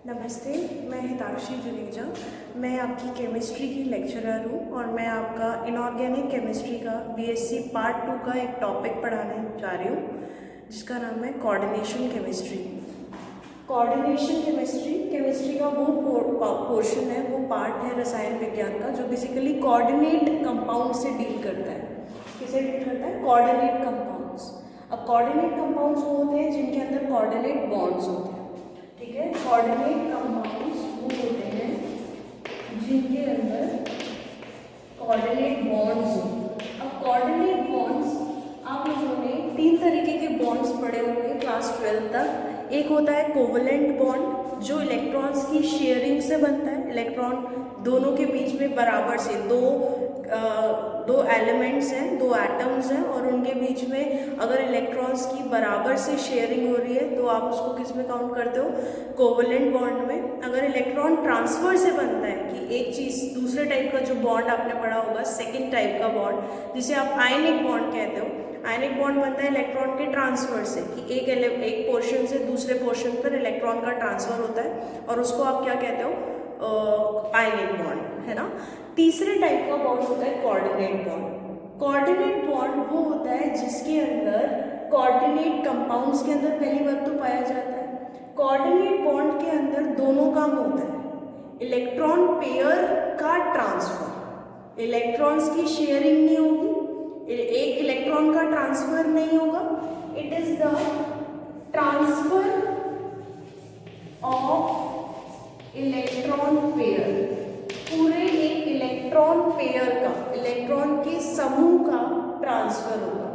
नमस्ते, मैं हिताक्षी जुनेजा। मैं आपकी केमिस्ट्री की लेक्चरर हूँ और मैं आपका इनऑर्गेनिक केमिस्ट्री का बीएससी पार्ट 2 का एक टॉपिक पढ़ाने जा रही हूँ जिसका नाम है कोऑर्डिनेशन केमिस्ट्री। कोऑर्डिनेशन केमिस्ट्री का वो पोर्शन है, वो पार्ट है रसायन विज्ञान का जो बेसिकली कोऑर्डिनेट कंपाउंड से डील करता है। किसे डील करता है? Coordinate compounds. अब कोऑर्डिनेट कंपाउंड्स वो होते हैं जिनके अंदर कोऑर्डिनेट बॉन्ड्स होते हैं। ठीक है, कोऑर्डिनेट कंपाउंड्स वो होते हैं जिनके अंदर कोऑर्डिनेट बॉन्ड्स हो। अब कोऑर्डिनेट बॉन्ड्स आप लोगों ने 3 तरीके के बॉन्ड्स पढ़े होंगे क्लास 12 तक। एक होता है कोवलेंट बॉन्ड जो इलेक्ट्रॉन्स की शेयरिंग से बनता है। इलेक्ट्रॉन दोनों के बीच में बराबर से दो एलिमेंट्स हैं, 2 एटम्स हैं और उनके बीच में अगर इलेक्ट्रॉन्स की बराबर से शेयरिंग हो रही है तो आप उसको किस में काउंट करते हो? कोवलेंट बॉन्ड में। अगर इलेक्ट्रॉन ट्रांसफर से बनता है कि एक चीज़ दूसरे टाइप का जो बॉन्ड आपने पढ़ा होगा, सेकेंड टाइप का बॉन्ड जिसे आप आयनिक बॉन्ड कहते हो। आयनिक बॉन्ड बनता है इलेक्ट्रॉन के ट्रांसफर से कि एक पोर्शन से दूसरे पोर्शन पर इलेक्ट्रॉन का ट्रांसफर होता है और उसको आप क्या कहते हो? आयनिक बॉन्ड, है ना। तीसरे टाइप का बॉन्ड होता है कोऑर्डिनेट बॉन्ड। कोऑर्डिनेट बॉन्ड वो होता है जिसके अंदर कोऑर्डिनेट कंपाउंड्स के अंदर पहली बात तो पाया जाता है। कोऑर्डिनेट बॉन्ड के अंदर दोनों काम होता है, इलेक्ट्रॉन पेयर का ट्रांसफर। इलेक्ट्रॉन्स की शेयरिंग नहीं होगी, एक इलेक्ट्रॉन का ट्रांसफर नहीं होगा। It is the transfer of electron pair. पूरे एक इलेक्ट्रॉन पेयर का, इलेक्ट्रॉन के समूह का ट्रांसफर होगा,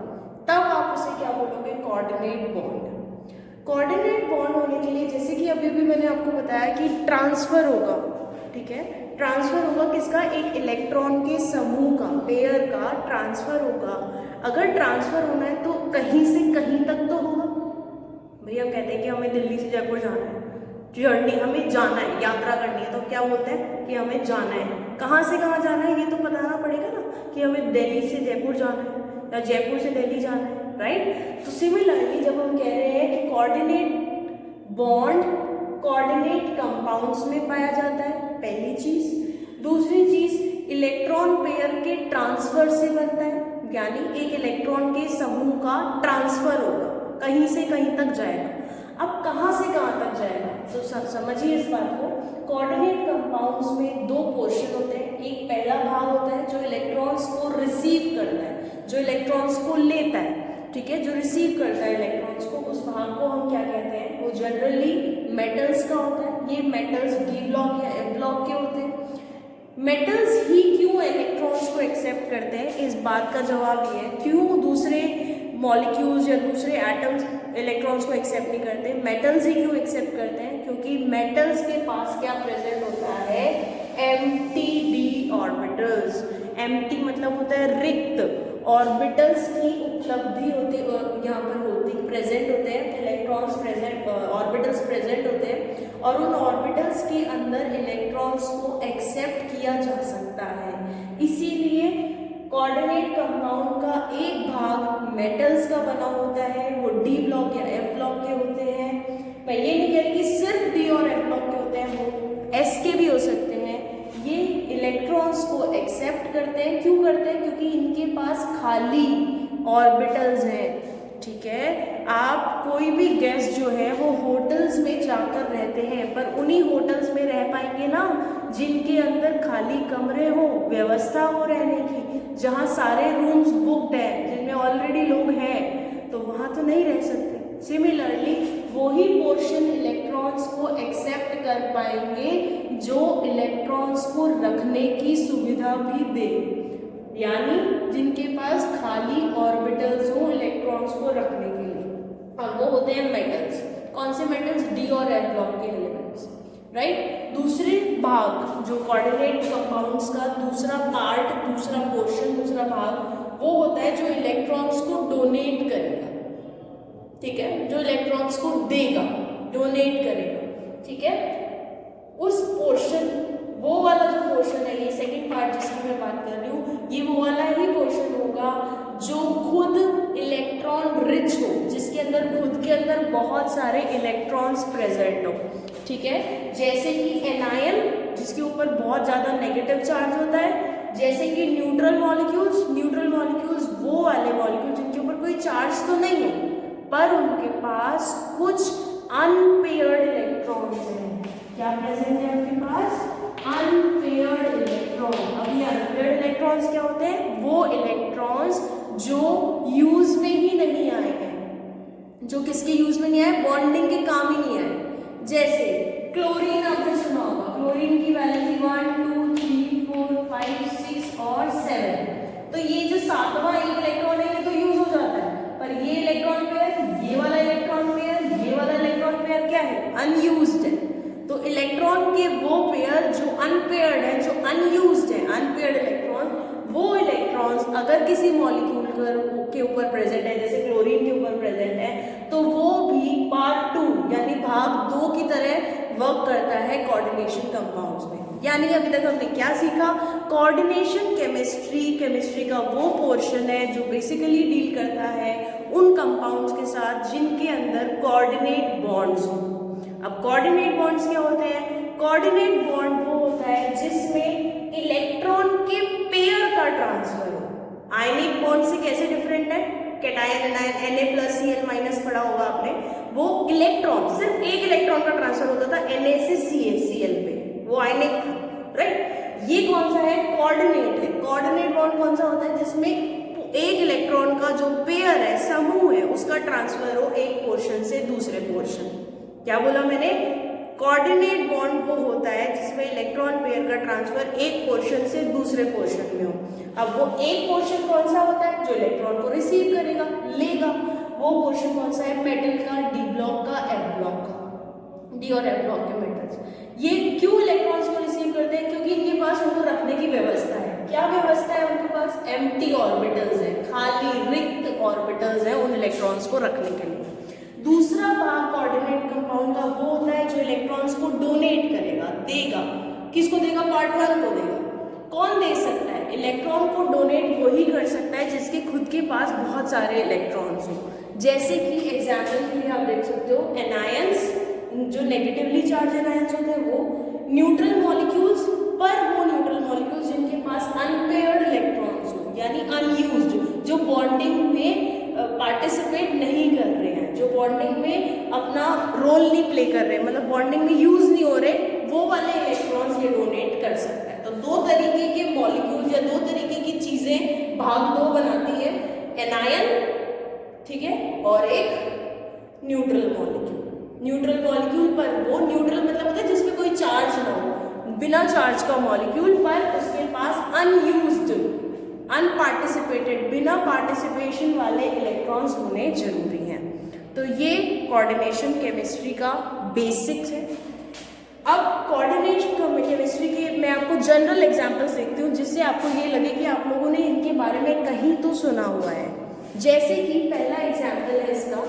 तब आप उसे क्या बोलोगे? Coordinate bond. कोऑर्डिनेट बॉन्ड होने के लिए जैसे कि अभी भी मैंने आपको बताया कि ट्रांसफर होगा, ठीक है। ट्रांसफर होगा किसका? एक इलेक्ट्रॉन के समूह का, पेयर का ट्रांसफर होगा। अगर ट्रांसफर होना है तो कहीं से कहीं तक तो होगा। भैया हम कहते हैं कि हमें दिल्ली से जयपुर जाना है, जर्नी हमें जाना है, यात्रा करनी है, तो क्या बोलते हैं कि हमें जाना है। कहाँ से कहाँ जाना है ये तो बताना पड़ेगा ना, कि हमें दिल्ली से जयपुर जाना है या जयपुर से दिल्ली जाना है, राइट। तो सिमिलरली जब हम कह रहे हैं कि कोऑर्डिनेट बॉन्ड कोऑर्डिनेट कंपाउंड्स में पाया जाता है, पहली चीज। दूसरी चीज, इलेक्ट्रॉन पेयर के ट्रांसफर से बनता है, यानी एक इलेक्ट्रॉन के समूह का ट्रांसफर होगा, कहीं से कहीं तक जाएगा। अब कहाँ से कहाँ तक जाएगा तो समझिए इस बात को। कोऑर्डिनेट कंपाउंड्स में 2 पोर्शन होते हैं। एक पहला भाग होता है जो इलेक्ट्रॉन्स को रिसीव करता है, जो इलेक्ट्रॉन्स को लेता है, ठीक है, जो रिसीव करता है इलेक्ट्रॉन्स को, उस भाग को हम क्या कहते हैं? वो जनरली मेटल्स का होता है। ये मेटल्स डी ब्लॉक या एफ ब्लॉक के होते हैं। मेटल्स ही क्यों इलेक्ट्रॉन्स को एक्सेप्ट करते हैं? इस बात का जवाब ये है, क्यों दूसरे मॉलिक्यूल्स या दूसरे एटम्स इलेक्ट्रॉन्स को एक्सेप्ट नहीं करते, मेटल्स ही क्यों एक्सेप्ट करते हैं? क्योंकि मेटल्स के पास क्या प्रेजेंट होता है? Empty D orbitals. एम्प्टी मतलब होता है रिक्त। ऑर्बिटल्स की उपलब्धि होती यहाँ पर होती, प्रेजेंट होते हैं इलेक्ट्रॉन्स, प्रेजेंट ऑर्बिटल्स प्रेजेंट होते हैं और उन ऑर्बिटल्स के अंदर इलेक्ट्रॉन्स को एक्सेप्ट किया जा सकता है। इसीलिए कोऑर्डिनेट कंपाउंड का एक भाग मेटल्स का बना होता है, वो डी ब्लॉक या एफ ब्लॉक के होते हैं। मैं ये नहीं कह रही कि सिर्फ डी और एफ ब्लॉक के होते हैं, वो एस के भी हो सकते हैं। ये इलेक्ट्रॉन्स को एक्सेप्ट करते हैं। क्यों करते हैं? क्योंकि इनके पास खाली ऑर्बिटल्स हैं, ठीक है। आप कोई भी गेस्ट जो है वो होटल्स में जाकर रहते हैं, पर उन्हीं होटल्स में रह पाएंगे ना जिनके अंदर खाली कमरे हो, व्यवस्था हो रहने की, जहाँ सारे रूम्स बुक्ड हैं, जिनमें ऑलरेडी लोग हैं, तो वहाँ तो नहीं रह सकते। सिमिलरली वही पोर्शन इलेक्ट्रॉन्स को एक्सेप्ट कर पाएंगे जो इलेक्ट्रॉन्स को रखने की सुविधा भी दे, यानी जिनके पास खाली ऑर्बिटल्स हो इलेक्ट्रॉन्स को रखने के लिए, और वो होते हैं मेटल्स। कौन से मेटल्स? डी और एफ ब्लॉक के एलिमेंट्स, राइट। दूसरे भाग जो कोऑर्डिनेट कंपाउंड्स का दूसरा पार्ट, दूसरा पोर्शन, दूसरा भाग वो होता है जो इलेक्ट्रॉन्स को डोनेट करेगा, ठीक है, जो इलेक्ट्रॉन्स को देगा, डोनेट करेगा, ठीक है। उस पोर्शन वो वाला जो पोर्शन है, ये सेकंड पार्ट जिसकी मैं बात कर रही हूँ, ये वो वाला ही पोर्शन होगा जो खुद इलेक्ट्रॉन रिच हो, जिसके अंदर खुद के अंदर बहुत सारे इलेक्ट्रॉन्स प्रेजेंट हो, ठीक है। जैसे कि एनायन जिसके ऊपर बहुत ज़्यादा नेगेटिव चार्ज होता है, जैसे कि न्यूट्रल मॉलिक्यूल्स वो वाले मॉलिक्यूल जिनके ऊपर कोई चार्ज तो नहीं है पर उनके पास कुछ अनपेयर्ड इलेक्ट्रॉन्स हैं। क्या प्रेजेंट है आपके पास? Unpaired electron. अब ये अनपेयर्ड इलेक्ट्रॉन्स क्या होते हैं? वो इलेक्ट्रॉन्स जो यूज में ही नहीं आए हैं, जो किसके यूज में नहीं आए? बॉन्डिंग के काम ही नहीं आए। जैसे क्लोरीन, आपने सुना होगा क्लोरीन की वैल्यू 1 2 3 4 5 6 और 7। तो ये जो सातवां एक इलेक्ट्रॉन है ये तो यूज हो जाता है, पर ये इलेक्ट्रॉन पेयर, ये वाला इलेक्ट्रॉन पेयर, ये वाला इलेक्ट्रॉन पेयर क्या है? अनयूज्ड है। तो इलेक्ट्रॉन के वो पेयर जो अनपेयर्ड है, जो अनयूज्ड है, अनपेयर्ड इलेक्ट्रॉन, वो इलेक्ट्रॉन्स अगर किसी मॉलिक्यूल के ऊपर प्रेजेंट है, जैसे क्लोरीन के ऊपर प्रेजेंट है, तो वो भी पार्ट 2 यानी भाग 2 की तरह वर्क करता है कोऑर्डिनेशन कंपाउंड्स में। यानी अभी तक हमने क्या सीखा? कोऑर्डिनेशन केमिस्ट्री का वो पोर्शन है जो बेसिकली डील करता है उन कंपाउंड्स के साथ जिनके अंदर कोऑर्डिनेट बॉन्ड्स हो। अब कोऑर्डिनेट बॉन्ड्स क्या होते हैं? कोऑर्डिनेट बॉन्ड वो होता है जिसमें इलेक्ट्रॉन के पेयर का ट्रांसफर हो। आयनिक बॉन्ड से कैसे डिफरेंट है? कैटायन एनायन Na+Cl- पढ़ा होगा आपने। वो इलेक्ट्रॉन, सिर्फ एक इलेक्ट्रॉन का ट्रांसफर होता था Na से Cl पे, वो आयनिक था, राइट। ये कौन सा है? कोऑर्डिनेट है। कोऑर्डिनेट बॉन्ड कौन सा होता है? जिसमें एक इलेक्ट्रॉन का जो पेयर है, समूह है, उसका ट्रांसफर हो एक पोर्शन से दूसरे पोर्शन। क्या बोला मैंने? कोऑर्डिनेट बॉन्ड वो होता है जिसमें इलेक्ट्रॉन पेयर का ट्रांसफर एक पोर्शन से दूसरे पोर्शन में हो। अब वो एक पोर्शन कौन सा होता है? जो इलेक्ट्रॉन को रिसीव करेगा, लेगा। वो पोर्शन कौन सा है? मेटल का, डी ब्लॉक का, एफ ब्लॉक का। डी और एफ ब्लॉक के मेटल्स। ये क्यों इलेक्ट्रॉन्स को रिसीव करते हैं? क्योंकि इनके पास उनको रखने की व्यवस्था है। क्या व्यवस्था है उनके पास? एम्प्टी ऑर्बिटल्स है, खाली रिक्त ऑर्बिटल्स है उन इलेक्ट्रॉन्स को रखने के लिए। दूसरा भाग कोऑर्डिनेट कंपाउंड का वो होता है जो इलेक्ट्रॉन्स को डोनेट करेगा, देगा। किसको देगा? पार्ट 1 को देगा। कौन दे सकता है? इलेक्ट्रॉन को डोनेट वही कर सकता है जिसके खुद के पास बहुत सारे इलेक्ट्रॉन्स हो। जैसे कि एग्जाम्पल के लिए आप देख सकते हो एनायंस, जो नेगेटिवली चार्ज एनायंस होते हैं वो, न्यूट्रल मॉलिक्यूल्स, पर वो न्यूट्रल मॉलिक्यूल्स जिनके पास अनपेयर्ड इलेक्ट्रॉन्स हो यानी अनयूज्ड, जो बॉन्डिंग में पार्टिसिपेट नहीं कर रहे हैं, जो बॉन्डिंग में अपना रोल नहीं प्ले कर रहे हैं, मतलब बॉन्डिंग में यूज नहीं हो रहे, वो वाले इलेक्ट्रॉन्स ये डोनेट कर सकता है। तो दो तरीके के मॉलिक्यूल या दो तरीके की चीजें भाग 2 बनाती है, एनायन, ठीक है, और एक न्यूट्रल मॉलिक्यूल। न्यूट्रल मॉलिक्यूल पर वो न्यूट्रल मतलब होता है जिसमें कोई चार्ज ना हो, बिना चार्ज का मॉलिक्यूल, पर उसके पास अनयूज्ड, अनपार्टिसिपेटेड, बिना पार्टिसिपेशन वाले इलेक्ट्रॉन्स होने जरूरी हैं। तो ये कोऑर्डिनेशन केमिस्ट्री का बेसिक्स है। अब कोऑर्डिनेशन केमिस्ट्री के मैं आपको जनरल एग्जांपल्स देखती हूँ जिससे आपको ये लगे कि आप लोगों ने इनके बारे में कहीं तो सुना हुआ है। जैसे कि पहला एग्जाम्पल है इसका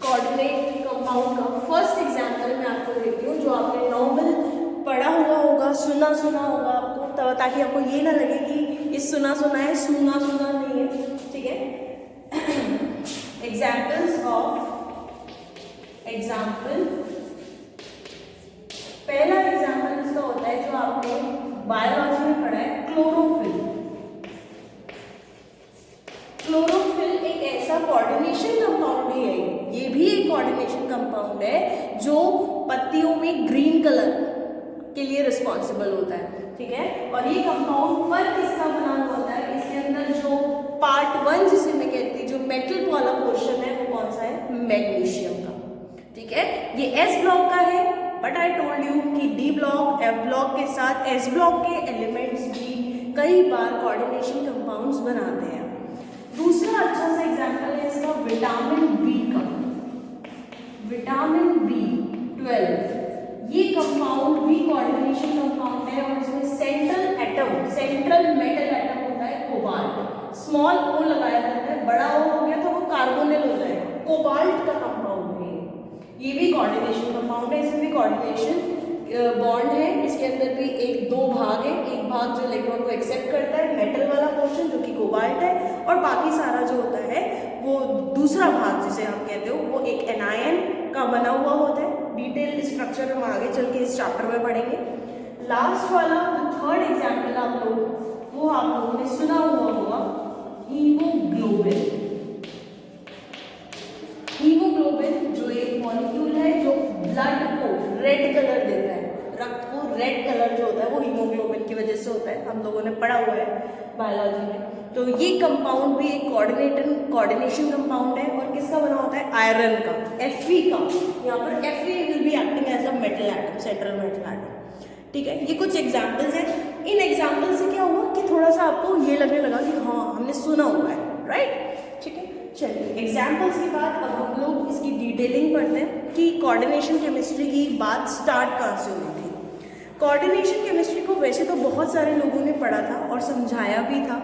कोऑर्डिनेट कंपाउंड का। फर्स्ट एग्जाम्पल मैं आपको देती हूँ जो आपने नॉर्मल पढ़ा हुआ होगा, सुना होगा आपको, तो ताकि आपको ये ना लगे कि ये सुना है, सुना नहीं है, ठीक है। एग्जाम्पल्स ऑफ एग्जाम्पल, पहला एग्जाम्पल इसका होता है जो आपने बायोलॉजी में पढ़ा है, क्लोरोफिल। क्लोरोफिल एक ऐसा कोऑर्डिनेशन कंपाउंड भी है, ये भी एक कोऑर्डिनेशन कंपाउंड है जो पत्तियों में ग्रीन कलर के लिए रिस्पॉन्सिबल होता है, ठीक है। और ये कंपाउंड पर किसका बना हुआ होता है? इसके अंदर जो पार्ट 1 जिसे मैं कहती हूँ, जो मेटल वाला पोर्शन है, वो कौन सा है? मैग्नीशियम का, ठीक है। ये S ब्लॉक का है, बट आई टोल्ड यू कि D ब्लॉक, F ब्लॉक के साथ S ब्लॉक के एलिमेंट्स भी कई बार कोऑर्डिनेशन कंपाउंड्स बनाते हैं। दूसरा अच्छा सा एग्जाम्पल है इसका विटामिन बी का, विटामिन B12। ये कंपाउंड भी कोऑर्डिनेशन कंपाउंड है और इसमें सेंट्रल मेटल एटम होता है कोबाल्ट। स्मॉल ओ लगाया जाता है, बड़ा ओ हो गया तो वो कार्बोनिल हो जाएगा, कोबाल्ट का कंपाउंड है ये भी कोऑर्डिनेशन कंपाउंड है, इसमें भी कोऑर्डिनेशन बॉन्ड है, इसके अंदर भी दो भाग है, एक भाग जो इलेक्ट्रॉन को एक्सेप्ट करता है, मेटल वाला पोर्शन जो कि कोबाल्ट है, और बाकी सारा जो होता है वो दूसरा भाग जिसे हम कहते हो वो एक एनायन का बना हुआ होता है। डिटेल स्ट्रक्चर हम आगे चल के इस चैप्टर में पढ़ेंगे। लास्ट वाला थर्ड एग्जाम्पल आप लोगों ने सुना हुआ होगा, हीमोग्लोबिन। हीमोग्लोबिन जो एक मॉलिक्यूल है जो ब्लड को रेड कलर देता है, रक्त को रेड कलर जो होता है वो हीमोग्लोबिन की वजह से होता है, हम लोगों ने पढ़ा हुआ है बायोलॉजी में। तो ये कंपाउंड भी एक कोऑर्डिनेशन कंपाउंड है, और किसका बना होता है? आयरन का, Fe का। यहाँ पर Fe will be acting as a metal atom, central metal atom. ठीक है, ये कुछ एग्जाम्पल्स हैं। इन एग्जाम्पल से क्या हुआ कि थोड़ा सा आपको ये लगने लगा कि हाँ हमने सुना हुआ है, राइट? ठीक है, चलिए एग्जाम्पल्स के बाद अब हम लोग इसकी डिटेलिंग पढ़ते हैं कि कोऑर्डिनेशन केमिस्ट्री की बात स्टार्ट कहाँ से हुई थी। कोऑर्डिनेशन केमिस्ट्री को वैसे तो बहुत सारे लोगों ने पढ़ा था और समझाया भी था,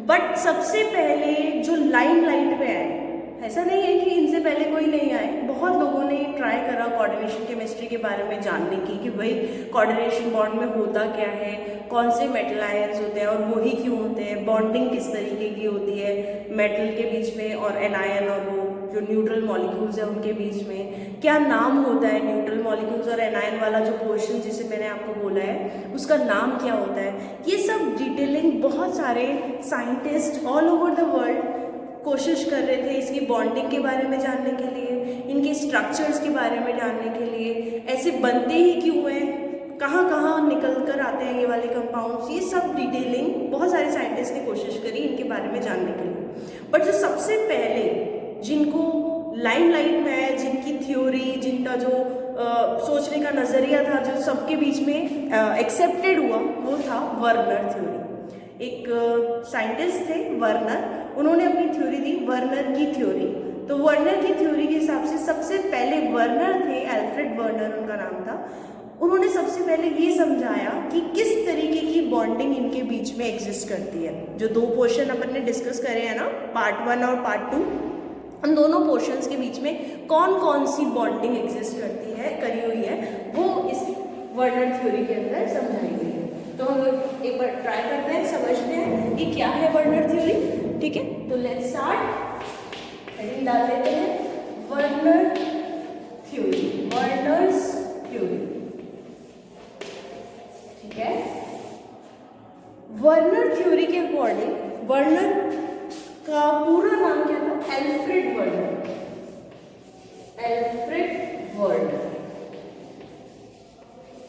बट सबसे पहले जो लाइमलाइट पे आए, ऐसा नहीं है कि इनसे पहले कोई नहीं आए, बहुत लोगों ने ट्राई करा कोऑर्डिनेशन केमिस्ट्री के बारे में जानने की कि भाई कोऑर्डिनेशन बॉन्ड में होता क्या है, कौन से मेटल आयंस होते हैं और वो ही क्यों होते हैं, बॉन्डिंग किस तरीके की होती है मेटल के बीच में और एनायन और वो जो न्यूट्रल मॉलिक्यूल्स है उनके बीच में, क्या नाम होता है न्यूट्रल मॉलिक्यूल्स और एनायन वाला जो पोर्शन जिसे मैंने आपको बोला है उसका नाम क्या होता है। ये सब डिटेलिंग बहुत सारे scientist all over the world कोशिश कर रहे थे इसकी बॉन्डिंग के बारे में जानने के लिए, इनके स्ट्रक्चर्स के बारे में जानने के लिए, ऐसे बनते ही क्यों हैं, कहाँ कहाँ निकल कर आते हैं ये वाले कंपाउंड्स, ये सब डिटेलिंग बहुत सारे साइंटिस्ट ने कोशिश करी इनके बारे में जानने के लिए। बट जो सबसे पहले जिनको लाइमलाइट में आया, जिनकी थ्योरी, जिनका जो सोचने का नज़रिया था, जो सबके बीच में एक्सेप्टेड हुआ, वो था वर्नर थ्योरी। एक साइंटिस्ट थे वर्नर, उन्होंने अपनी थ्योरी दी वर्नर की थ्योरी। तो वर्नर की थ्योरी के हिसाब से सबसे पहले वर्नर थे, अल्फ्रेड वर्नर उनका नाम था, उन्होंने सबसे पहले ये समझाया कि किस तरीके की बॉन्डिंग इनके बीच में एग्जिस्ट करती है। जो दो पोर्शन अपन ने डिस्कस करे हैं ना, पार्ट 1 और पार्ट 2, उन दोनों पोर्शंस के बीच में कौन कौन सी बॉन्डिंग एग्जिस्ट करी हुई है वो इस वर्नर थ्योरी के अंदर समझाई गई है। तो हम लोग एक बार ट्राई करते हैं, समझते हैं कि क्या है वर्नर थ्योरी। ठीक है, तो लेट्स स्टार्ट, हेडिंग डाल लेते हैं वर्नर थ्योरी, वर्नर्स थ्योरी। ठीक है, वर्नर थ्योरी के अकॉर्डिंग वर्नर का पूरा नाम क्या था? Alfred Werner. अल्फ्रेड वर्नर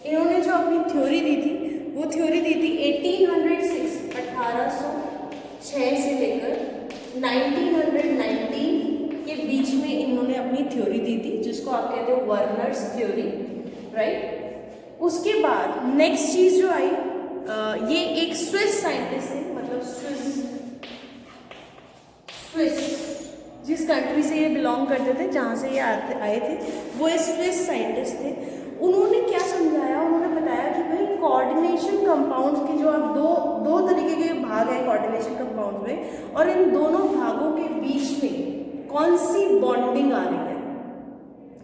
इन्होंने जो अपनी थ्योरी दी थी वो थ्योरी दी थी 1806 से लेकर 1919 के बीच में इन्होंने अपनी थ्योरी दी थी, जिसको आप कहते हो वर्नर्स थ्योरी, राइट। उसके बाद नेक्स्ट चीज जो आई, ये एक स्विस साइंटिस्ट थे, मतलब स्विस जिस कंट्री से ये बिलोंग करते थे, जहाँ से ये आए थे, वो स्विस साइंटिस्ट थे। उन्होंने क्या समझाया, उन्होंने बताया कि भाई कोऑर्डिनेशन कंपाउंड्स के जो आप दो तरीके के भाग हैं कोऑर्डिनेशन कंपाउंड्स में, और इन दोनों भागों के बीच में कौन सी बॉन्डिंग आ रही है,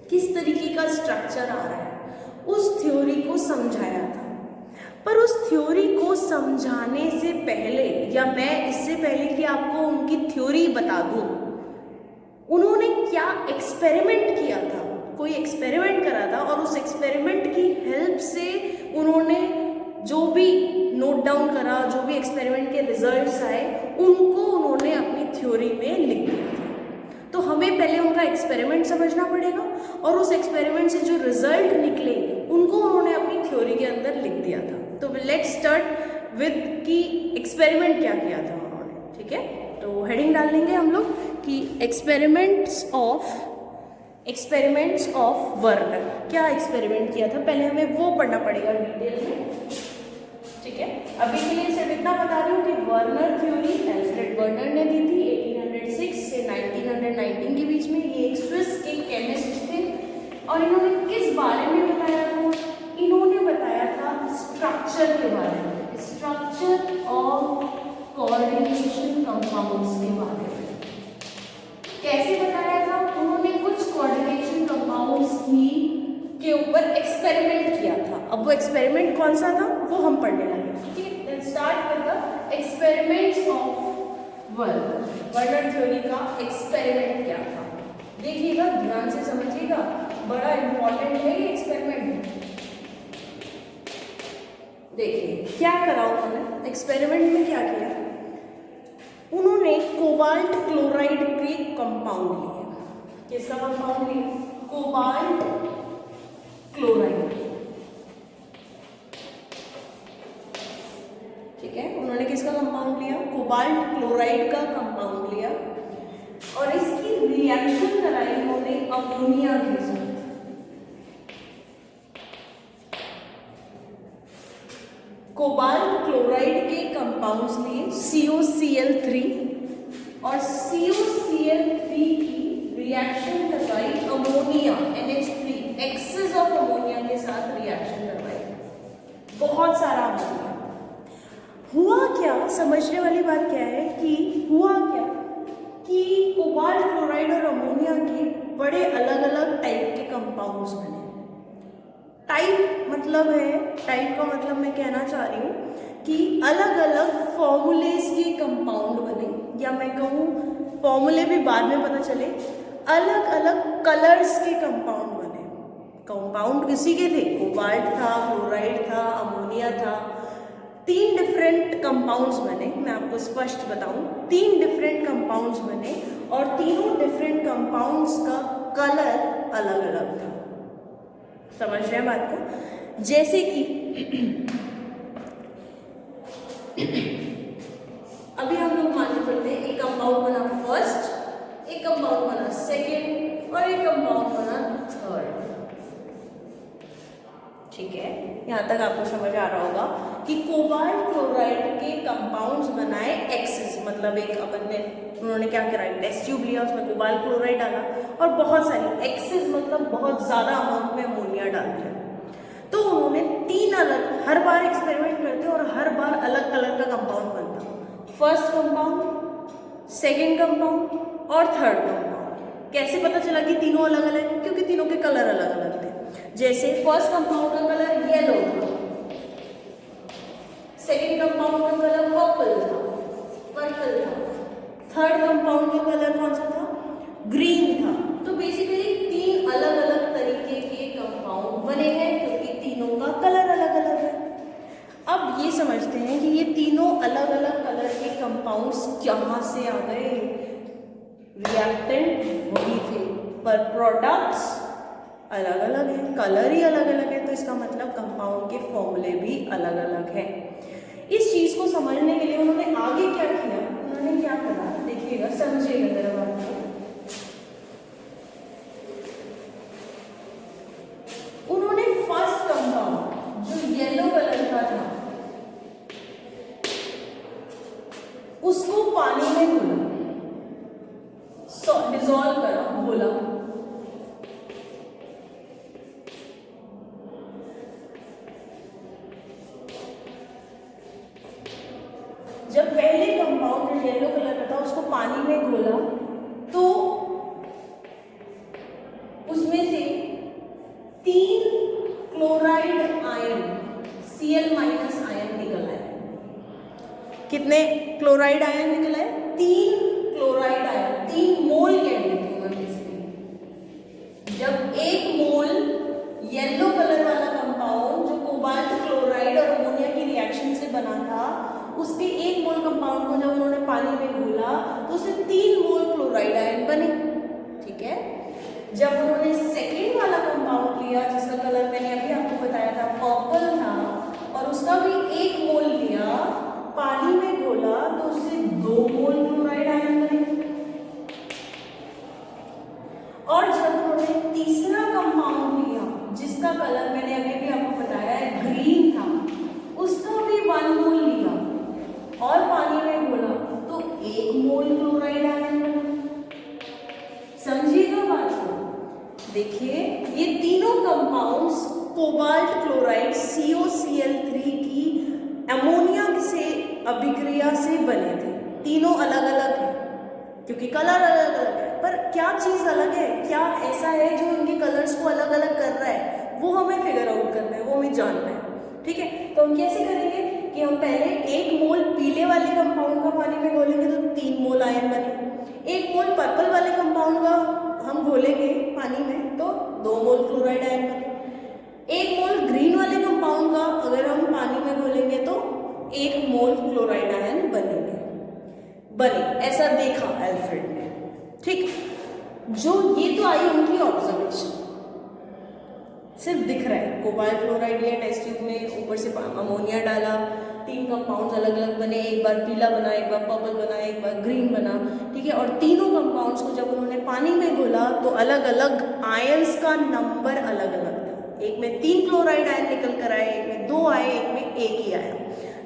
किस तरीके का स्ट्रक्चर आ रहा है, उस थ्योरी को समझाया था। पर उस थ्योरी को समझाने से पहले, या मैं इससे पहले कि आपको उनकी थ्योरी बता दूं, उन्होंने क्या एक्सपेरिमेंट किया था, कोई एक्सपेरिमेंट करा था, और उस एक्सपेरिमेंट की हेल्प से उन्होंने जो भी नोट डाउन करा, जो भी एक्सपेरिमेंट के रिजल्ट्स आए, उनको उन्होंने अपनी थ्योरी में लिख दिया था। तो हमें पहले उनका एक्सपेरिमेंट समझना पड़ेगा, और उस एक्सपेरिमेंट से जो रिजल्ट निकले उनको उन्होंने अपनी थ्योरी के अंदर लिख दिया था। तो लेट्स स्टार्ट विद कि एक्सपेरिमेंट क्या किया था उन्होंने। ठीक है, तो हेडिंग डाल लेंगे हम लोग कि एक्सपेरिमेंट्स ऑफ वर्नर। क्या एक्सपेरिमेंट किया था, पहले हमें वो पढ़ना पड़ेगा डिटेल में। ठीक है, अभी के लिए सिर्फ इतना बता रही हूँ कि वर्नर थ्योरी अल्फ्रेड वर्नर ने दी थी 1806 से 1919 के बीच में। ये एक स्विस के केमिस्ट थे, और इन्होंने किस बारे में बताया था? इन्होंने बताया था स्ट्रक्चर के बारे में, स्ट्रक्चर ऑफ कोऑर्डिनेशन कंपाउंड्स के बारे में। कैसे बताया था? उन्होंने कुछ कोऑर्डिनेशन कंपाउंड्स के ऊपर एक्सपेरिमेंट किया था। अब वो एक्सपेरिमेंट कौन सा था वो हम पढ़ने लगे। ठीक है, let's start with the experiments of Werner theory का एक्सपेरिमेंट क्या था। देखिएगा, ध्यान से समझिएगा, बड़ा इंपॉर्टेंट है ये एक्सपेरिमेंट। देखिए क्या करा उन्होंने एक्सपेरिमेंट में, क्या किया उन्होंने, कोबाल्ट क्लोराइड के कंपाउंड लिए। किसका कंपाउंड लिया? Cobalt chloride. ठीक है, उन्होंने किसका कंपाउंड लिया? कोबाल्ट क्लोराइड का कंपाउंड लिया और इसकी रिएक्शन कराई उन्होंने अमोनिया के साथ। कोबाल्ट क्लोराइड के कंपाउंड्स लिए COCl3 और COCl3 की रिएक्शन करवाई ammonia NH3, access of ammonia के साथ रिएक्शन करवाई, बहुत सारा अमोनिया। हुआ क्या, समझने वाली बात क्या है कि हुआ क्या कि कोबाल्ट क्लोराइड और अमोनिया के बड़े अलग अलग टाइप के कंपाउंड्स बने। टाइप मतलब है, टाइप का मतलब मैं कहना चाह रही हूँ कि अलग अलग फॉर्मूलेस के कंपाउंड बने, या मैं कहूँ फॉर्मूले भी बाद में पता चले, अलग अलग कलर्स के कंपाउंड बने। कंपाउंड किसी के थे? कोबाल्ट था, क्लोराइड था, अमोनिया था। 3 डिफरेंट कंपाउंड्स बने। मैं आपको स्पष्ट बताऊं, 3 डिफरेंट कंपाउंड्स बने और तीनों डिफरेंट कंपाउंड्स का कलर अलग अलग था। समझ रहे हैं बात को? जैसे कि अभी हम लोग मान के चलते हैं, एक कंपाउंड बना फर्स्ट, एक कंपाउंड बना सेकेंड और एक कंपाउंड बना थर्ड। ठीक है, यहाँ तक आपको समझ आ रहा होगा कि कोबाल्ट क्लोराइड के कंपाउंड्स बनाए एक्सेस, मतलब एक अपन ने, उन्होंने क्या करा, टेस्ट ट्यूब लिया, उसमें कोबाल्ट क्लोराइड डाला और बहुत सारी, एक्सेस मतलब बहुत ज़्यादा अमाउंट में अमोनिया डाल दिया। तो उन्होंने 3 अलग, हर बार एक्सपेरिमेंट करते और हर बार अलग कलर का कंपाउंड बनता, फर्स्ट कंपाउंड, सेकेंड कंपाउंड और थर्ड कंपाउंड। कैसे पता चला कि तीनों अलग अलग है? क्योंकि तीनों के कलर अलग अलग थे। जैसे फर्स्ट कंपाउंड का कलर येलो था, सेकेंड कंपाउंड का कलर पर्पल था, थर्ड कंपाउंड का कलर कौन सा था? ग्रीन था। तो बेसिकली 3 अलग अलग तरीके के कंपाउंड बने हैं क्योंकि तीनों का कलर अलग अलग है। अब ये समझते हैं कि ये तीनों अलग अलग कलर के कंपाउंड्स कहाँ से आ गए? रिएक्टेंट वही थे पर प्रोडक्ट्स अलग अलग है, कलर ही अलग अलग है, तो इसका मतलब कंपाउंड के फॉर्मूले भी अलग अलग है। इस चीज को समझने के लिए उन्होंने आगे क्या किया, उन्होंने क्या करा, देखिएगा, समझिएगा जरा बात को। उन्होंने फर्स्ट कंपाउंड जो येलो कलर का था उसको पानी में घोला, डिसॉल्व करा, घोला। जब पहले कंपाउंड जो येलो कलर का था उसको पानी में घोला तो उसमें से 3 क्लोराइड आयन Cl- आयन निकल आए। कितने क्लोराइड आयन निकल आए? 3 क्लोराइड आयन, 3 मोल कह देते हैं बेसिकली। जब 1 मोल येलो कलर वाला कंपाउंड जो कोबाल्ट क्लोराइड और अमोनिया की रिएक्शन से बना था, उसके 1 मोल कंपाउंड को जब उन्होंने पानी में घोला तो उससे 3 मोल क्लोराइड आयन बने। ठीक है, जब उन्होंने सेकेंड वाला कंपाउंड लिया जिसका कलर मैंने अभी आपको बताया था पर्पल था और उसका भी 1 मोल लिया, पानी में घोला तो उससे 2 मोल क्लोराइड आयन बने। और जब उन्होंने तीसरा कंपाउंड लिया जिसका कलर मैंने अभी भी आपको बताया है ग्रीन था, उसका भी 1 मोल लिया और पानी में घोला तो 1 मोल क्लोराइड आयन बना। समझिएगा बात को। देखिए, ये तीनों कंपाउंड्स कोबाल्ट क्लोराइड COCl3 की अमोनिया से अभिक्रिया से बने थे। तीनों अलग अलग हैं क्योंकि कलर अलग अलग है, पर क्या चीज़ अलग है, क्या ऐसा है जो इनके कलर्स को अलग अलग कर रहा है, वो हमें फिगर आउट करना है, वो हमें जानना है, ठीक है। तो हम कैसे करेंगे कि हम पहले 1 मोल पीले वाले कंपाउंड का पानी में घोलेंगे तो 3 मोल आयन बने, 1 मोल पर्पल वाले कंपाउंड का हम घोलेंगे पानी में तो 2 मोल क्लोराइड आयन बने, 1 मोल ग्रीन वाले कंपाउंड का अगर हम पानी में घोलेंगे तो 1 मोल क्लोराइड आयन बने, ऐसा देखा एल्फ्रेड ने, ठीक। जो ये तो आई उनकी ऑब्जर्वेशन, सिर्फ दिख रहा है कोबाल्ट क्लोराइड लिया टेस्ट ट्यूब में, ऊपर से अमोनिया डाला, 3 कंपाउंड्स अलग अलग बने, एक बार पीला बना, एक बार पर्पल बना, एक बार ग्रीन बना, ठीक है। और तीनों कंपाउंड्स को जब उन्होंने पानी में घोला तो अलग अलग आयंस का नंबर अलग अलग था, एक में 3 क्लोराइड आयन निकल कर आए, एक में 2 आए, एक में 1 ही आया,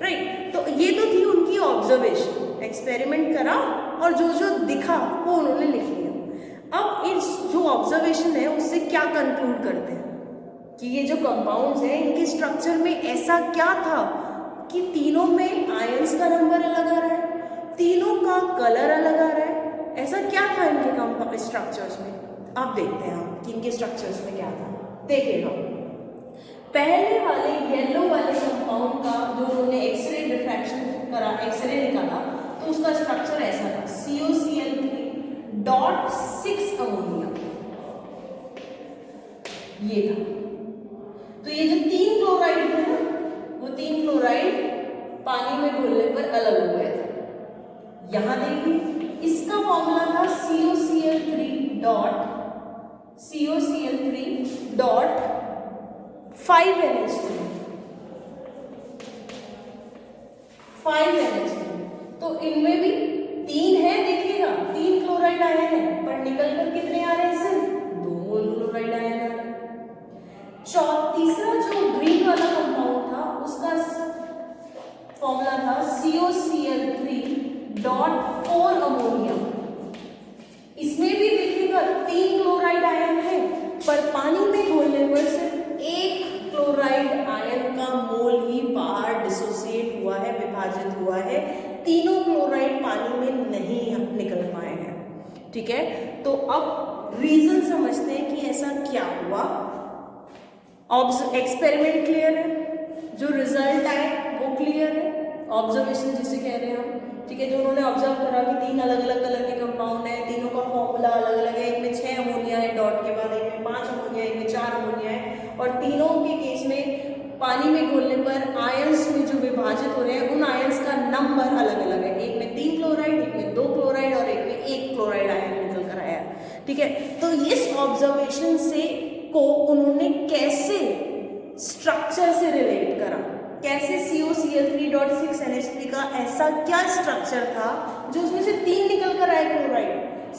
राइट। तो ये तो थी उनकी ऑब्जर्वेशन, एक्सपेरिमेंट करा और जो जो दिखा वो उन्होंने लिख लिया। अब इस जो ऑब्जर्वेशन है उससे क्या कंक्लूड करते हैं कि ये जो कंपाउंड्स हैं इनके स्ट्रक्चर में ऐसा क्या था कि तीनों में आयंस का नंबर अलग आ रहा है, तीनों का कलर अलग आ रहा है, ऐसा क्या था इनके स्ट्रक्चर्स में। अब देखते हैं हम कि इनके स्ट्रक्चर्स में क्या था। देखिएगा पहले वाले येलो वाले कंपाउंड का जो उन्होंने एक्सरे रिफ्रैक्शन करा, एक्सरे निकाला तो उसका स्ट्रक्चर ऐसा था, COCl3.6 अमोनिया, ये था। तो ये जो 3 क्लोराइड थे ना, वो 3 क्लोराइड पानी में घुलने पर अलग हो गए थे। यहां देखिए इसका फॉर्मूला था COCl3.5NH3। तो इनमें भी 3 है, देखिएगा 3 क्लोराइड आयन है, पर निकल कर कितने आ रहे हैं, सिर्फ 2 मोल क्लोराइड आयन आ रहे हैं। तीसरा जो ग्रीन वाला कंपाउंड था उसका फॉर्मूला था COCl3.4 अमोनिया। इसमें भी देखिएगा 3 क्लोराइड आयन है, पर पानी में घोलने पर सिर्फ 1 क्लोराइड आयन का मोल ही बाहर डिसोसिएट हुआ है, विभाजित हुआ है, तीनों क्लोराइड पानी में नहीं निकल पाए हैं, ठीक है। तो अब रीजन समझते हैं कि ऐसा क्या हुआ। एक्सपेरिमेंट क्लियर है, जो रिजल्ट आए वो क्लियर है, ऑब्जर्वेशन जिसे कह रहे हैं हम, ठीक है। जो उन्होंने ऑब्जर्व करा कि 3 अलग अलग कलर के कंपाउंड है, तीनों का फॉर्मूला अलग अलग है, एक में 6 अमोनिया है डॉट के बाद, एक में 5 अमोनिया, एक में 4 अमोनिया है, और तीनों के केस में पानी में घोलने पर आयंस में जो विभाजित हो रहे हैं उन आयंस का नंबर अलग अलग है, एक में 3 क्लोराइड, एक में 2 क्लोराइड और एक में 1 क्लोराइड आयन निकल कर आया, ठीक है। तो इस ऑब्जर्वेशन से को उन्होंने कैसे स्ट्रक्चर से रिलेट करा, कैसे COCl3.6NH3 का ऐसा क्या स्ट्रक्चर था जो उसमें से 3 निकल कर आए क्लोराइड,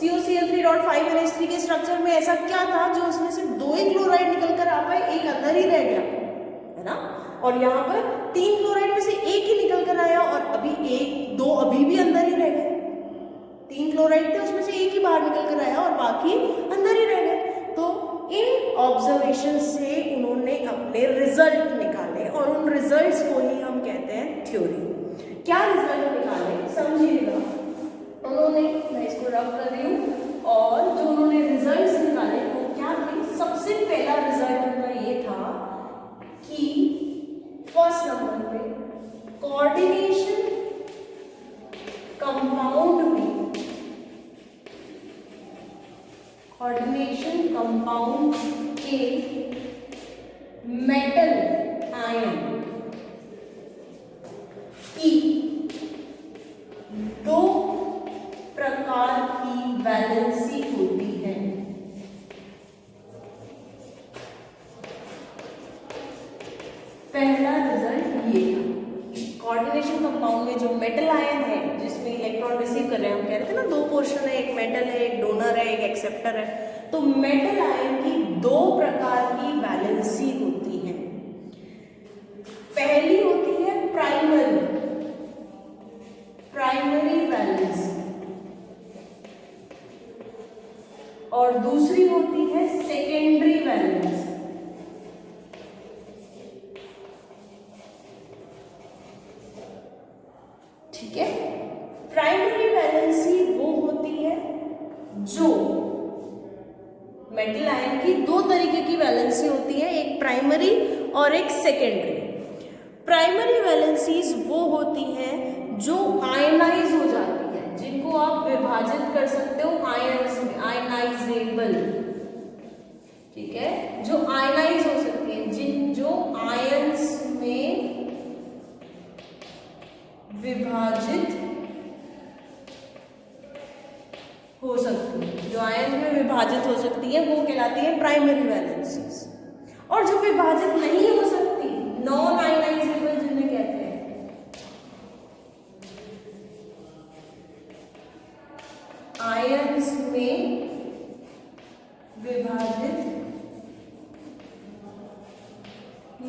COCl3.5NH3 के स्ट्रक्चर में ऐसा क्या था जो उसमें से 2 ही क्लोराइड निकल कर आ पाए, एक अंदर ही रह गया, है ना। और यहाँ पर 3 क्लोराइड में से 1 ही निकल कर आया और अभी 2 अभी भी अंदर ही रह गए, 3 क्लोराइड थे उसमें से 1 ही बाहर निकल कर आया और बाकी अंदर ही रह गए। तो इन ऑब्जर्वेशन से उन्होंने अपने रिजल्ट निकाले और उन रिजल्ट्स को ही हम कहते हैं थ्योरी। क्या रिजल्ट निकाले समझिएगा, उन्होंने, मैं इसको रब कर रही हूँ, और जो उन्होंने रिजल्ट्स निकाले वो क्या थे। सबसे पहला रिजल्ट उनका ये था कि फर्स्ट नंबर पे कोऑर्डिनेशन कंपाउंड में, कोऑर्डिनेशन कंपाउंड के मेटल आयन की 2 प्रकार की वैलेंसी होती है। पहला रिजल्ट ये था, कोऑर्डिनेशन कंपाउंड में जो मेटल आयन है जिसमें इलेक्ट्रॉन रिसीव कर रहे हैं, हम कह रहे थे ना 2 पोर्शन है, एक मेटल है, एक डोनर है, एक एक्सेप्टर है। तो मेटल आयन की 2 प्रकार की वैलेंसी होती है। पहली होती है प्राइमरी वैलेंसी और दूसरी होती है सेकेंडरी वैलेंसी। ठीक है, प्राइमरी वैलेंसी वो होती है जो मेटल आयन की 2 तरीके की वैलेंसी होती है, एक प्राइमरी और एक सेकेंडरी। प्राइमरी वैलेंसीज वो होती हैं जो आयनाइज हो जाती है, जिनको आप विभाजित कर सकते हो आयंस में, आयनाइजेबल, ठीक है, जो आयनाइज हो सकती है, जो आयंस में विभाजित हो सकती है, जो आयन में विभाजित हो सकती है वो कहलाती है प्राइमरी वैलेंसीज। और जो विभाजित नहीं हो सकती, नॉन आयनाइजेबल जिन्हें कहते हैं, आयंस में विभाजित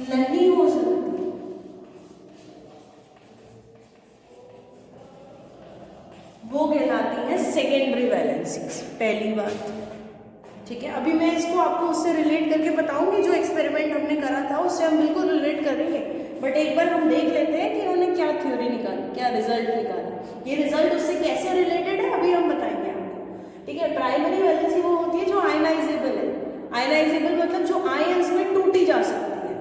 नहीं हो सकती, वो कहलाती है सेकेंडरी वैलेंसीज। पहली बात, ठीक है। अभी मैं इसको आपको उससे रिलेट करके बताऊंगी, जो एक्सपेरिमेंट हमने करा था उससे हम बिल्कुल रिलेट करेंगे, बट एक बार हम देख लेते हैं कि उन्होंने क्या थ्योरी निकाली, क्या रिजल्ट निकाला। ये रिजल्ट उससे कैसे रिलेटेड है अभी हम बताएंगे आपको, ठीक है। प्राइमरी वैलेंसी वो होती है जो आयनाइजेबल है, आयनाइजेबल मतलब जो आयंस में टूटी जा सकती है,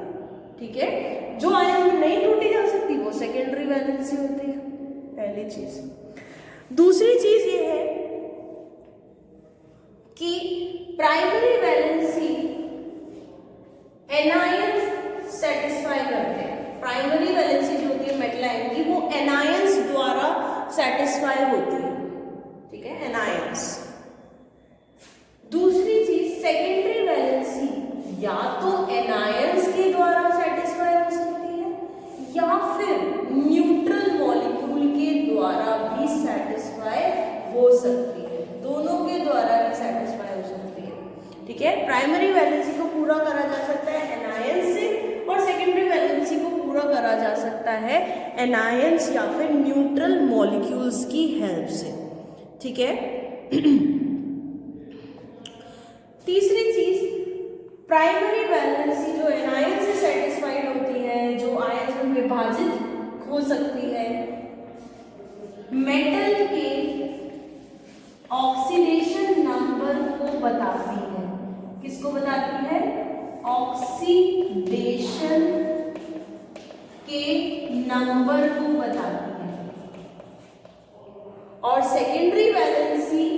ठीक है। जो आयंस में नहीं टूटी जा सकती वो सेकेंडरी वैलेंसी होती है, पहली चीज। दूसरी चीज ये है कि प्राइमरी वैलेंसी एनायंस सेटिस्फाई करते हैं। प्राइमरी वैलेंसी जो होती है मेटल आयन की, वो एनायंस द्वारा सेटिस्फाई होती है, ठीक है, एनायंस। दूसरी चीज सेकेंडरी वैलेंसी या तो एनायंस के द्वारा सेटिस्फाई हो सकती है या फिर न्यूट्रल मॉलिक्यूल के द्वारा भी सेटिस्फाई हो सकती है, दोनों के द्वारा भी सेटिस्फाई हो सकती है, ठीक है। प्राइमरी वैलेंसी को पूरा करा जा सकता है एनायंस से और सेकेंडरी वैलेंसी को पूरा करा जा सकता है एनायंस या फिर न्यूट्रल मॉलिक्यूल्स की हेल्प से, ठीक है। तीसरी चीज, प्राइमरी वैलेंसी जो एनायन से सेटिस्फाइड होती है, जो आयन में विभाजित हो सकती है, मेटल के ऑक्सीडेशन नंबर को बताती है। किसको बताती है? ऑक्सीडेशन के नंबर को बताती है। और सेकेंडरी वैलेंसी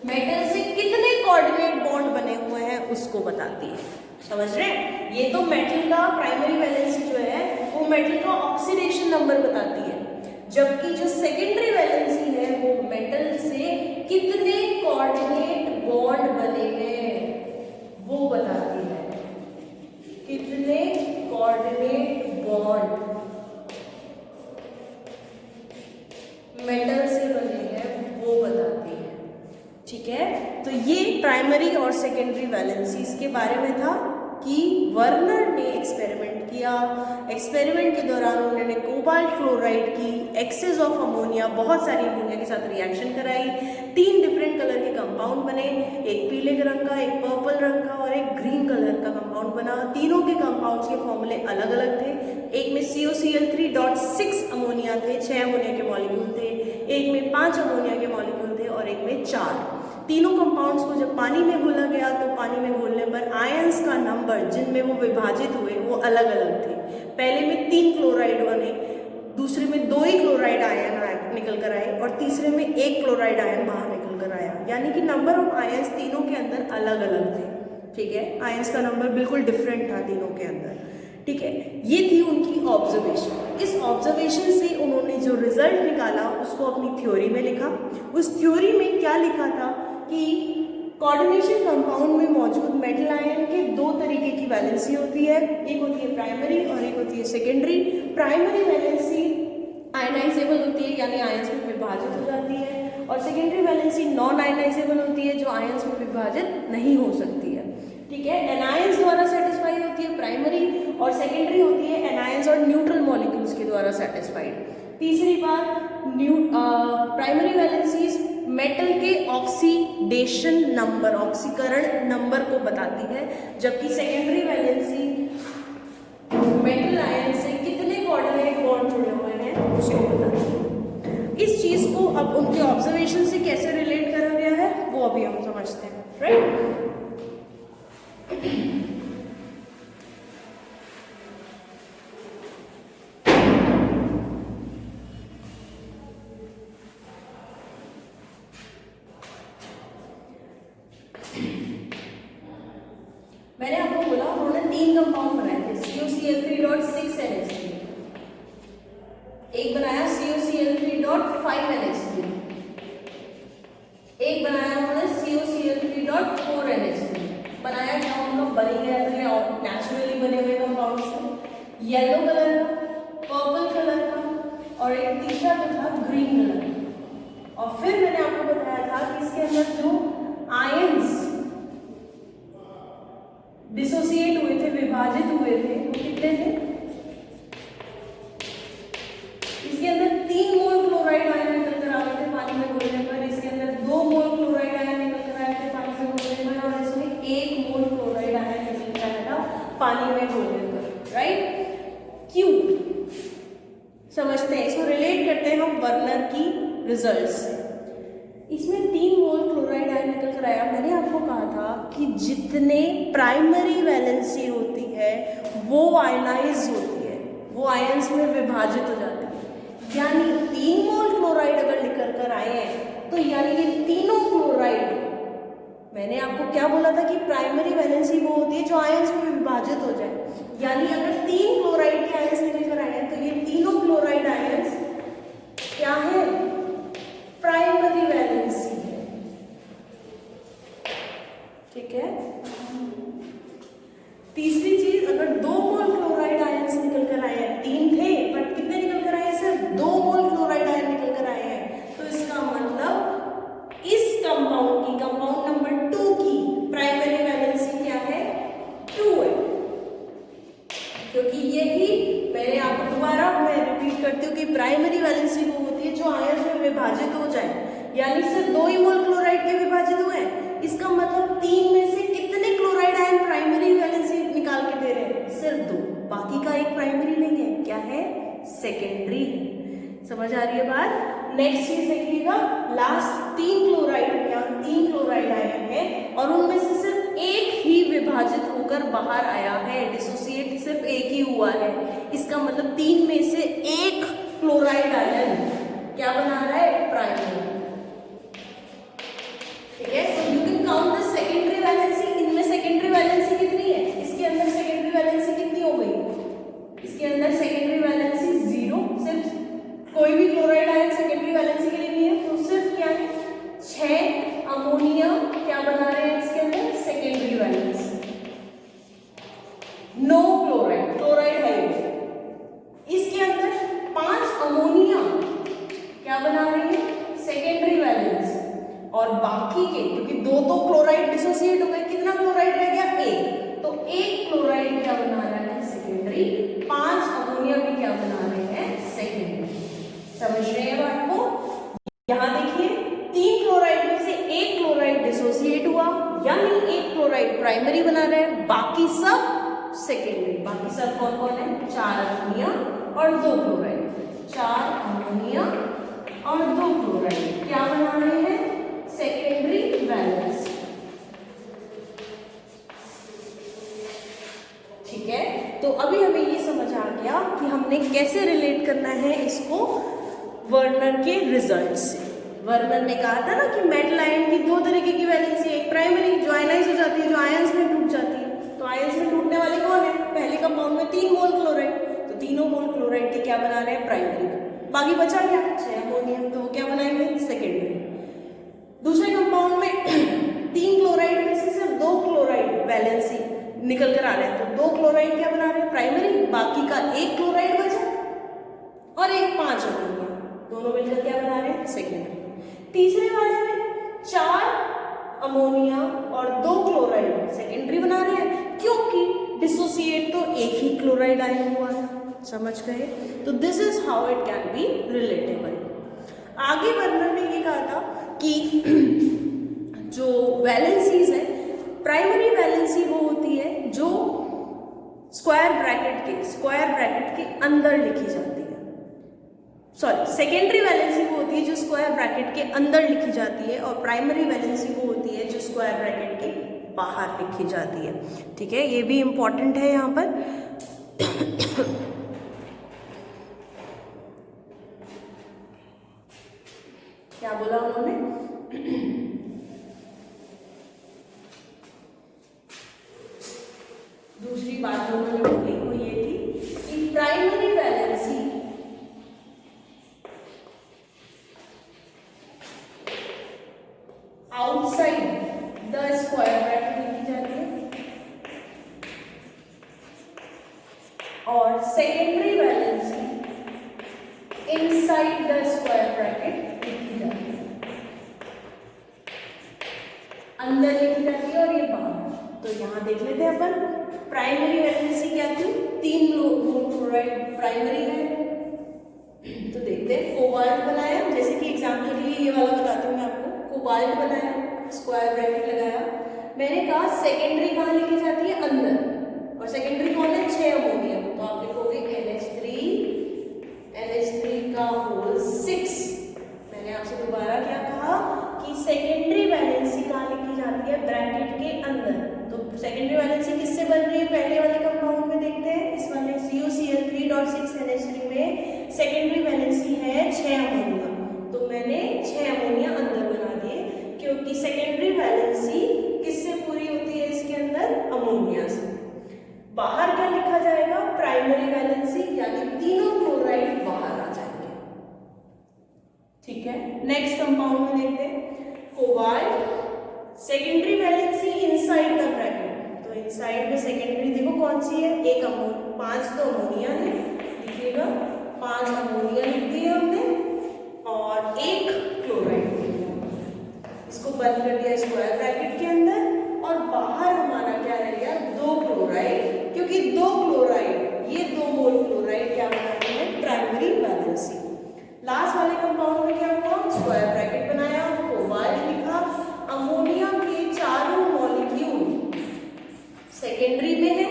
मेटल से कितने कोऑर्डिनेट बॉन्ड बने हुए हैं उसको बताती है। समझ रहे हैं? ये तो मेटल का प्राइमरी वैलेंसी जो है वो मेटल का ऑक्सीडेशन नंबर बताती है, जबकि जो सेकेंडरी वैलेंसी है वो मेटल से कितने कोऑर्डिनेट बॉन्ड बने हैं वो बताती है। कितने कोऑर्डिनेट बॉन्ड मेटल से बने हैं वो बताती है, ठीक है। तो ये प्राइमरी और सेकेंडरी वैलेंसीज के बारे में था कि वर्नर ने एक्सपेरिमेंट किया। एक्सपेरिमेंट के दौरान उन्होंने कोबाल्ट क्लोराइड की एक्सेस ऑफ अमोनिया, बहुत सारी अमोनिया के साथ रिएक्शन कराई। 3 डिफरेंट कलर के कंपाउंड बने, एक पीले रंग का, एक पर्पल रंग का और एक ग्रीन कलर का कंपाउंड बना। तीनों के कंपाउंड्स के फॉर्मूले अलग अलग थे। एक में COCl3.6 अमोनिया थे, 6 अमोनिया के मॉलिक्यूल थे, एक में 5 अमोनिया के मॉलिक्यूल थे और एक में 4। तीनों कंपाउंड्स को जब पानी में घोला गया तो पानी में घोलने पर आयंस का नंबर जिनमें वो विभाजित हुए वो अलग अलग थे। पहले में 3 क्लोराइड बने, दूसरे में 2 ही क्लोराइड आयन निकल कर आए और तीसरे में 1 क्लोराइड आयन बाहर निकल कर आया। यानी कि नंबर ऑफ आयंस तीनों के अंदर अलग अलग थे, ठीक है। आयंस का नंबर बिल्कुल डिफरेंट था तीनों के अंदर, ठीक है। ये थी उनकी ऑब्जर्वेशन। इस ऑब्जर्वेशन से उन्होंने जो रिजल्ट निकाला उसको अपनी थ्योरी में लिखा। उस थ्योरी में क्या लिखा था कि कोऑर्डिनेशन कंपाउंड में मौजूद मेटल आयन के 2 तरीके की वैलेंसी होती है, एक होती है प्राइमरी और एक होती है सेकेंडरी। प्राइमरी वैलेंसी आयनाइजेबल होती है, यानी आयंस में विभाजित हो जाती है, और सेकेंडरी वैलेंसी नॉन आयनाइजेबल होती है, जो आयंस में विभाजित नहीं हो सकती है, ठीक है। एनायंस द्वारा सेटिस्फाई होती है प्राइमरी, और सेकेंडरी होती है एनायंस और न्यूट्रल मॉलिक्यूल्स के द्वारा सेटिस्फाइड। तीसरी बात, प्राइमरी वैलेंसीज मेटल के ऑक्सीडेशन नंबर, ऑक्सीकरण नंबर को बताती है, जबकि सेकेंडरी वैलेंसी मेटल आयन से कितने कोऑर्डिनेट बॉन्ड जुड़े हुए हैं उसको बताती है। इस चीज को अब उनके ऑब्जर्वेशन से कैसे रिलेट करा गया है वो अभी हम समझते हैं, राइट। मैंने आपको बोला उन्होंने 3 कंपाउंड बनाए थे, CuCl3.6NH3, एक बनाया CuCl3.5NH3, एक बनाया उन्होंने CuCl3.4NH3। बनाया क्या उनका, बन गया था और नेचुरली बने हुए कंपाउंड से, येलो कलर का, पर्पल कलर का और एक तीसरा जो था ग्रीन कलर का। और फिर मैंने आपको बताया था कि इसके अंदर जो आयंस डिसोसिएट हुए थे, विभाजित हुए थे, वो कितने थे? इसके अंदर 3 मोल क्लोराइड आयन निकल कर आ गए थे पानी में घोलने पर, इसके अंदर 2 मोल क्लोराइड आयन निकल कर आए थे पानी में घोलने पर, और इसमें 1 मोल क्लोराइड आयन निकल कर आया था पानी में घोलने पर, राइट? क्यों? समझते हैं, इसको रिलेट करते हैं हम वर्नर की रिजल्ट से। इसमें 3 मोल क्लोराइड आयन निकल कर आया। मैंने आपको कहा था कि जितने प्राइमरी वैलेंसी होती है वो आयनाइज होती है, वो आयंस में विभाजित हो जाते हैं। यानी 3 मोल क्लोराइड अगर निकल कर आए हैं तो यानी ये तीनों क्लोराइड, मैंने आपको क्या बोला था कि प्राइमरी वैलेंसी वो होती है जो आयंस में विभाजित हो जाए। यानी अगर 3 क्लोराइड के आयंस निकल कर आए हैं तो ये तीनों क्लोराइड आयंस क्या है? प्राइमरी वैलेंसी है, ठीक है। तीसरी चीज, अगर 2 मोल क्लोराइड आयंस निकल कर आए हैं, 3 थे बट कितने निकल कर आए हैं? सिर्फ 2 मोल क्लोराइड आयन निकल कर आए हैं, तो इसका मतलब इस कंपाउंड की, कंपाउंड नंबर 2 की प्राइमरी वैलेंसी क्या है? 2 है। क्योंकि यही मैंने आपको दोबारा मैं रिपीट करती हूँ कि प्राइमरी वैलेंसी वो होती है जो आयंस में विभाजित हो जाए। यानी सिर्फ 2 ही मोल क्लोराइड के विभाजित हुए हैं, इसका मतलब 3 में से कितने क्लोराइड आयन प्राइमरी वैलेंसी निकाल के दे रहे हैं? सिर्फ 2, बाकी का एक प्राइमरी नहीं है, क्या है? सेकेंडरी है। समझ आ रही है बात? नेक्स्ट चीज देखिएगा, लास्ट 3 क्लोराइड या 3 क्लोराइड आयन है और उनमें से सिर्फ एक ही विभाजित होकर बाहर आया है, डिसोसिएट सिर्फ एक ही हुआ है। इसका मतलब 3 में से एक क्लोराइड आयन क्या बना रहा है? प्राइमरी, ठीक है। तो you can count the secondary valency. इनमें सेकेंडरी वैलेंसी कितनी है? इसके अंदर सेकेंडरी वैलेंसी कितनी हो गई? इसके अंदर सेकेंडरी वैलेंसी 0, सिर्फ कोई भी क्लोराइड आयन सेकेंडरी वैलेंसी के लिए नहीं है, तो सिर्फ क्या है? 6 अमोनिया क्या बना रहे हैं इसके अंदर? Secondary valency. No chloride, chloride है। इसके अंदर 5 अमोनिया क्या बना रही है? Secondary valency. और बाकी के, क्योंकि 2 तो क्लोराइड डिसोसिएट हो गए, कितना क्लोराइड रह गया? 1, तो 1 क्लोराइड क्या बना रहा है? सेकेंडरी। 5 अमोनिया भी क्या बना रहे हैं? सेकेंडरी। समझ रहे हैं बात को? यहां देखिए, 3 क्लोराइड में से 1 क्लोराइड डिसोसिएट हुआ, यानी 1 क्लोराइड प्राइमरी बना रहे हैं, बाकी सब सेकेंडरी। बाकी सब कौन कौन है? 4 अमोनिया और 2 क्लोराइड। 4 अमोनिया और 2 क्लोराइड क्या बना रहे हैं? सेकेंडरी वैलेंसी, ठीक है। तो अभी हमें ये समझ आ गया कि हमने कैसे रिलेट करना है इसको वर्नर के रिजल्ट से। वर्नर ने कहा था ना कि मेटल आयन की 2 तरीके की वैलेंसी है, एक प्राइमरी जो आयनाइज हो जाती है, जो आयंस में टूट जाती है। तो आयंस में टूटने वाले कौन है? पहले कंपाउंड में 3 मोल क्लोराइड, तो तीनों मोल क्लोराइड के क्या बना रहे हैं? प्राइमरी। बाकी बचा क्या? 6 अमोनिया, तो वो क्या बनाएंगे? सेकेंडरी। दूसरे कंपाउंड में 3 क्लोराइड में से सिर्फ 2 क्लोराइड वैलेंसी निकल कर आ रहे हैं, तो 2 क्लोराइड क्या बना रहे हैं? प्राइमरी। बाकी का 1 क्लोराइड बचा और एक 5 अमोनिया, दोनों मिलकर क्या बना रहे हैं? सेकेंडरी। तीसरे वाले में 4 अमोनिया और 2 क्लोराइड सेकेंडरी बना रहे हैं, क्योंकि डिसोसिएट तो एक ही क्लोराइड आयन हुआ है। समझ गए? तो this is how it can be relatable. आगे वर्नर ने ये कहा था कि जो वैलेंसीज है, प्राइमरी वैलेंसी वो होती है जो स्क्वायर ब्रैकेट के अंदर लिखी जाती है। सॉरी, सेकेंडरी वैलेंसी वो होती है जो स्क्वायर ब्रैकेट के अंदर लिखी जाती है, और प्राइमरी वैलेंसी वो होती है जो स्क्वायर ब्रैकेट के बाहर लिखी जाती है। ठीक है, ये भी इंपॉर्टेंट है यहाँ पर। क्या बोला उन्होंने? दूसरी बात जो उन्होंने बोली वो ये थी कि primary valency outside the square bracket लिखी जाती है और secondary valency inside the square bracket लिखी जाती है, अंदर लिखी जाती है और ये बाहर। तो यहाँ देख लेते हैं अपन, प्राइमरी वैलेंसी क्या थी, 3 लोग क्लोराइड प्राइमरी है। तो देखते हैं, कोबाल्ट बनाया, जैसे कि एग्जाम्पल के लिए ये वाला बताती हूँ मैं आपको। कोबाल्ट बनाया, स्क्वायर ब्रैकेट लगाया, मैंने कहा सेकेंडरी कहाँ लिखी जाती है, अंदर, और सेकेंडरी कौन है, 6 अमोनियम। तो आप लिखोगे NH3 का होल 6। मैंने आपसे दोबारा क्या कहा कि सेकेंडरी वैलेंसी कहाँ लिखी जाती है, ब्रैकेट के अंदर। तो सेकेंडरी वैलेंसी किससे बन रही है, पहले वाले कंपाउंड में देखते हैं, इस वाले CuCl3.6 NH3 में सेकेंडरी वैलेंसी है 6 अमोनिया। तो मैंने 6 अमोनिया अंदर बना दिए, क्योंकि सेकेंडरी वैलेंसी किससे पूरी होती है इसके अंदर, अमोनिया से। बाहर क्या लिखा जाएगा, प्राइमरी वैलेंसी, यानी तीनों क्लोराइड बाहर आ जाएंगे। ठीक है, नेक्स्ट कंपाउंड में देखते हैं, cobalt, secondary valency inside the bracket. तो इनसाइड में सेकेंडरी देखो कौन सी है, 5 तो अमोनिया है, देखिएगा 5 अमोनिया लिख दिया हमने और 1 क्लोराइड दिया। इसको बंद कर दिया स्क्वायर ब्रैकेट के अंदर, और बाहर हमारा क्या रह गया, 2 क्लोराइड, क्योंकि 2 क्लोराइड, ये 2 मोल क्लोराइड क्या बनाते हैं, प्राइमरी वैलेंसी। लास्ट वाले कंपाउंड में क्या हुआ, स्क्वायर ब्रैकेट बनाया, कोबाल्ट लिखा, अमोनिया के चारों मॉलिक्यूल सेकेंडरी में है,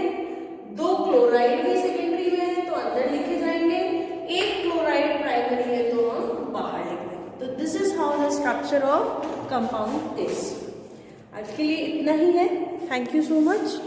2 क्लोराइड भी सेकेंडरी में है तो अंदर लिखे जाएंगे, 1 क्लोराइड प्राइमरी है तो हम बाहर लिख देंगे। तो this is how the structure of compound is. आज के लिए इतना ही है, थैंक यू सो मच।